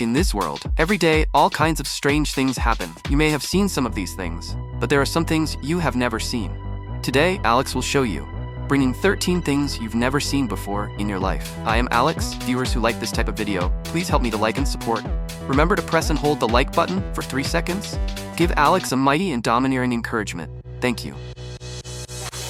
In this world, every day, all kinds of strange things happen. You may have seen some of these things, but there are some things you have never seen. Today, Alex will show you, bringing 13 things you've never seen before in your life. I am Alex. Viewers who like this type of video, please help me to like and support. Remember to press and hold the like button for 3 seconds. Give Alex a mighty and domineering encouragement. Thank you.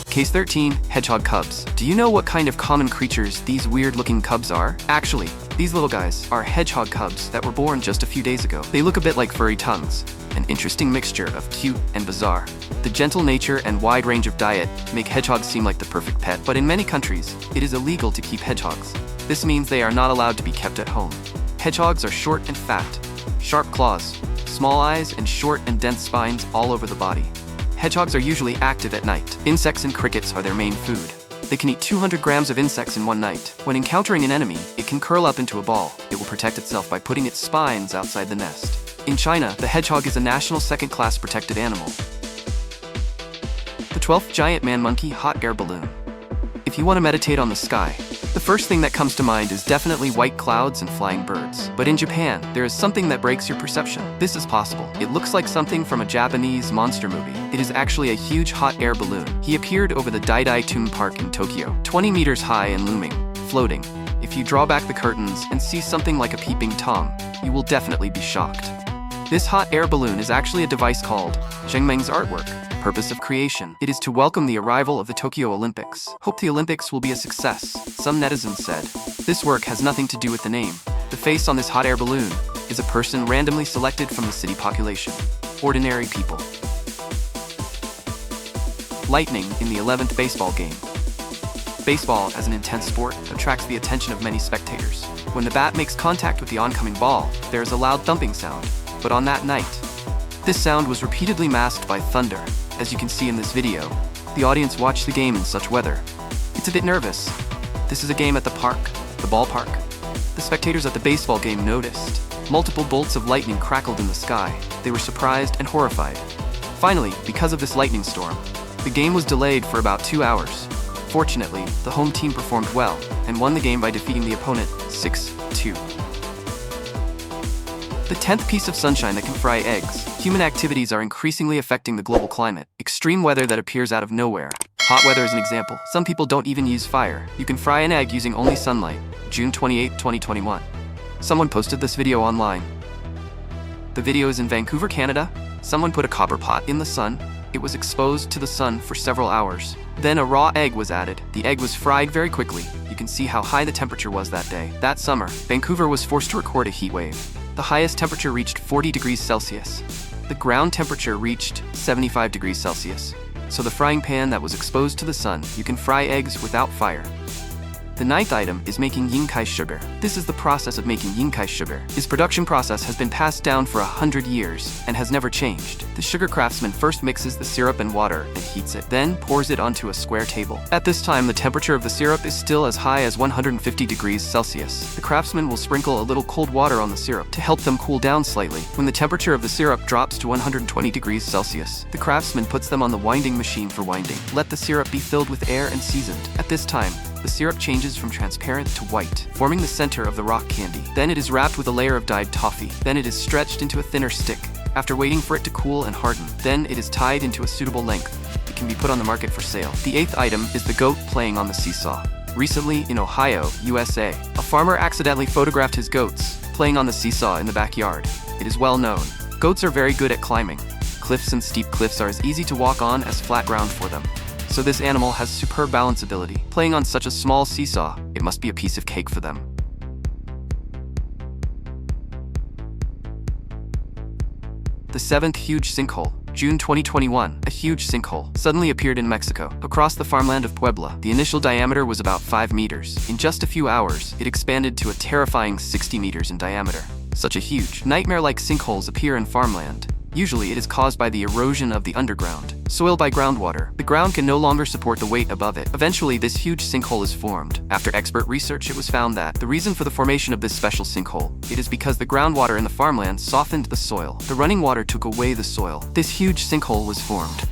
Case 13, hedgehog cubs. Do you know what kind of common creatures these weird-looking cubs are? Actually, these little guys are hedgehog cubs that were born just a few days ago. They look a bit like furry tongues, an interesting mixture of cute and bizarre. The gentle nature and wide range of diet make hedgehogs seem like the perfect pet, but in many countries, it is illegal to keep hedgehogs. This means they are not allowed to be kept at home. Hedgehogs are short and fat, sharp claws, small eyes, and short and dense spines all over the body. Hedgehogs are usually active at night. Insects and crickets are their main food. They can eat 200 grams of insects in one night. When encountering an enemy, it can curl up into a ball. It will protect itself by putting its spines outside the nest. In China, the hedgehog is a national second-class protected animal. The 12th giant man monkey hot air balloon. If you want to meditate on the sky, the first thing that comes to mind is definitely white clouds and flying birds. But in Japan, there is something that breaks your perception. This is possible. It looks like something from a Japanese monster movie. It is actually a huge hot air balloon. He appeared over the Daidai Theme Park in Tokyo, 20 meters high and looming, floating. If you draw back the curtains and see something like a peeping Tom, you will definitely be shocked. This hot air balloon is actually a device called Zhengmeng's artwork. Purpose of creation. It is to welcome the arrival of the Tokyo Olympics. Hope the Olympics will be a success, some netizens said. This work has nothing to do with the name. The face on this hot air balloon is a person randomly selected from the city population. Ordinary people. Lightning in the 11th baseball game. Baseball, as an intense sport, attracts the attention of many spectators. When the bat makes contact with the oncoming ball, there is a loud thumping sound. But on that night, this sound was repeatedly masked by thunder. As you can see in this video, the audience watched the game in such weather. It's a bit nervous. This is a game at the park, the ballpark. The spectators at the baseball game noticed. Multiple bolts of lightning crackled in the sky. They were surprised and horrified. Finally, because of this lightning storm, the game was delayed for about 2 hours. Fortunately, the home team performed well and won the game by defeating the opponent 6-2. The 10th piece of sunshine that can fry eggs. Human activities are increasingly affecting the global climate. Extreme weather that appears out of nowhere. Hot weather is an example. Some people don't even use fire. You can fry an egg using only sunlight. June 28, 2021. Someone posted this video online. The video is in Vancouver, Canada. Someone put a copper pot in the sun. It was exposed to the sun for several hours. Then a raw egg was added. The egg was fried very quickly. You can see how high the temperature was that day. That summer, Vancouver was forced to record a heat wave. The highest temperature reached 40 degrees Celsius. The ground temperature reached 75 degrees Celsius. So the frying pan that was exposed to the sun, you can fry eggs without fire. The 9th item is making yingkai sugar. This is the process of making yingkai sugar. Its production process has been passed down for 100 years and has never changed. The sugar craftsman first mixes the syrup and water and heats it, then pours it onto a square table. At this time, the temperature of the syrup is still as high as 150 degrees Celsius. The craftsman will sprinkle a little cold water on the syrup to help them cool down slightly. When the temperature of the syrup drops to 120 degrees Celsius, the craftsman puts them on the winding machine for winding. Let the syrup be filled with air and seasoned. At this time, the syrup changes from transparent to white, forming the center of the rock candy. Then it is wrapped with a layer of dyed toffee. Then it is stretched into a thinner stick. After waiting for it to cool and harden, then it is tied into a suitable length. It can be put on the market for sale. The 8th item is the goat playing on the seesaw. Recently, in Ohio, USA, a farmer accidentally photographed his goats playing on the seesaw in the backyard. It is well known. Goats are very good at climbing. Cliffs and steep cliffs are as easy to walk on as flat ground for them. So this animal has superb balance ability. Playing on such a small seesaw, it must be a piece of cake for them. The 7th huge sinkhole. June 2021, a huge sinkhole suddenly appeared in Mexico, across the farmland of Puebla. The initial diameter was about 5 meters. In just a few hours, it expanded to a terrifying 60 meters in diameter. Such a huge, nightmare-like sinkholes appear in farmland. Usually it is caused by the erosion of the underground, soil by groundwater. The ground can no longer support the weight above it. Eventually, this huge sinkhole is formed. After expert research, it was found that the reason for the formation of this special sinkhole, it is because the groundwater in the farmland softened the soil. The running water took away the soil. This huge sinkhole was formed.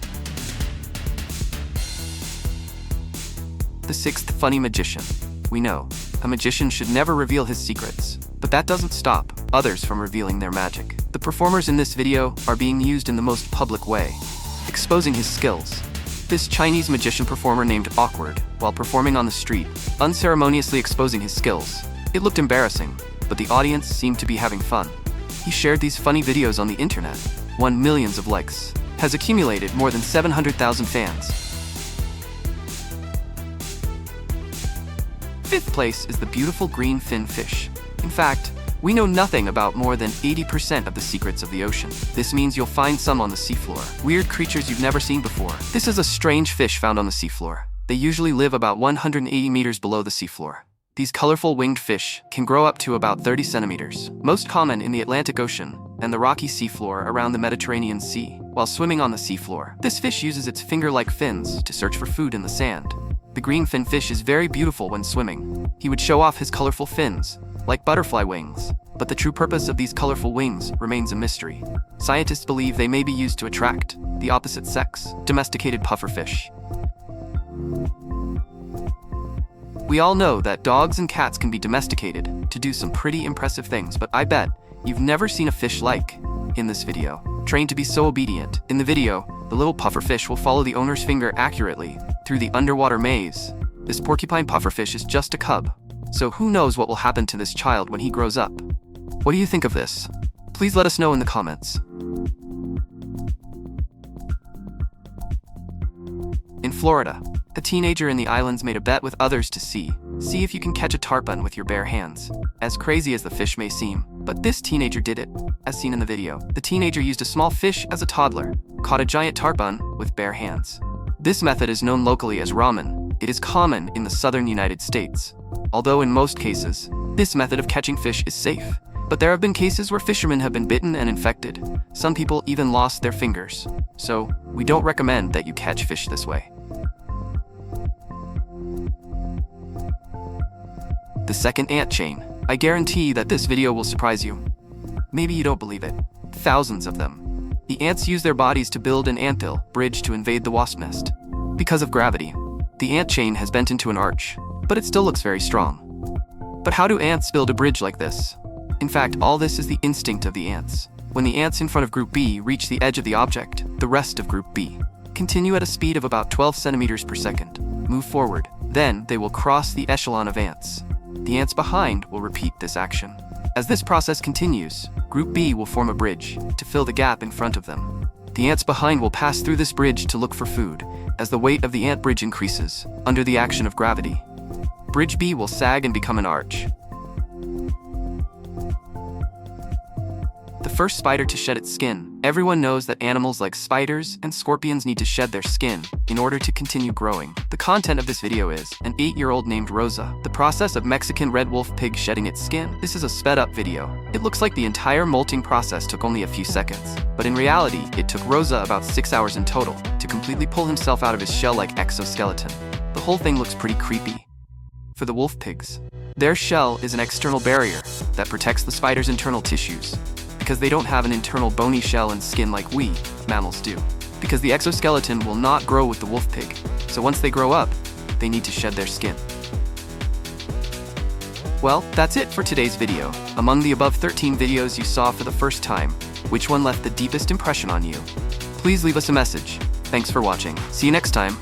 The 6th funny magician. We know, a magician should never reveal his secrets. But that doesn't stop others from revealing their magic. The performers in this video are being used in the most public way, exposing his skills. This Chinese magician performer named Awkward, while performing on the street, unceremoniously exposing his skills. It looked embarrassing, but the audience seemed to be having fun. He shared these funny videos on the internet, won millions of likes, has accumulated more than 700,000 fans. Fifth place is the beautiful green fin fish. In fact, we know nothing about more than 80% of the secrets of the ocean. This means you'll find some on the seafloor, weird creatures you've never seen before. This is a strange fish found on the seafloor. They usually live about 180 meters below the seafloor. These colorful winged fish can grow up to about 30 centimeters, most common in the Atlantic Ocean and the rocky seafloor around the Mediterranean Sea. While swimming on the seafloor, this fish uses its finger-like fins to search for food in the sand. The green fin fish is very beautiful when swimming. He would show off his colorful fins, like butterfly wings, but the true purpose of these colorful wings remains a mystery. Scientists believe they may be used to attract the opposite sex, domesticated pufferfish. We all know that dogs and cats can be domesticated to do some pretty impressive things, but I bet you've never seen a fish like in this video, trained to be so obedient. In the video, the little pufferfish will follow the owner's finger accurately through the underwater maze. This porcupine pufferfish is just a cub, so who knows what will happen to this child when he grows up. What do you think of this? Please let us know in the comments. In Florida, a teenager in the islands made a bet with others to see if you can catch a tarpon with your bare hands. As crazy as the fish may seem, but this teenager did it, as seen in the video. The teenager used a small fish as a toddler, caught a giant tarpon with bare hands. This method is known locally as ramen. It is common in the southern United States. Although in most cases, this method of catching fish is safe. But there have been cases where fishermen have been bitten and infected. Some people even lost their fingers. So, we don't recommend that you catch fish this way. The second ant chain. I guarantee that this video will surprise you. Maybe you don't believe it. Thousands of them. The ants use their bodies to build an anthill bridge to invade the wasp nest. Because of gravity, the ant chain has bent into an arch, but it still looks very strong. But how do ants build a bridge like this? In fact, all this is the instinct of the ants. When the ants in front of Group B reach the edge of the object, the rest of Group B continue at a speed of about 12 centimeters per second. Move forward. Then they will cross the echelon of ants. The ants behind will repeat this action. As this process continues, Group B will form a bridge to fill the gap in front of them. The ants behind will pass through this bridge to look for food. As the weight of the ant bridge increases, under the action of gravity, Bridge B will sag and become an arch. The first spider to shed its skin. Everyone knows that animals like spiders and scorpions need to shed their skin in order to continue growing. The content of this video is an 8-year-old named Rosa. The process of Mexican red wolf pig shedding its skin. This is a sped up video. It looks like the entire molting process took only a few seconds, but in reality, it took Rosa about 6 hours in total to completely pull himself out of his shell-like exoskeleton. The whole thing looks pretty creepy. For the wolf pigs, their shell is an external barrier that protects the spider's internal tissues, because they don't have an internal bony shell and skin like we, mammals, do. Because the exoskeleton will not grow with the wolf pig, so once they grow up, they need to shed their skin. Well, that's it for today's video. Among the above 13 videos you saw for the first time, which one left the deepest impression on you? Please leave us a message. Thanks for watching. See you next time.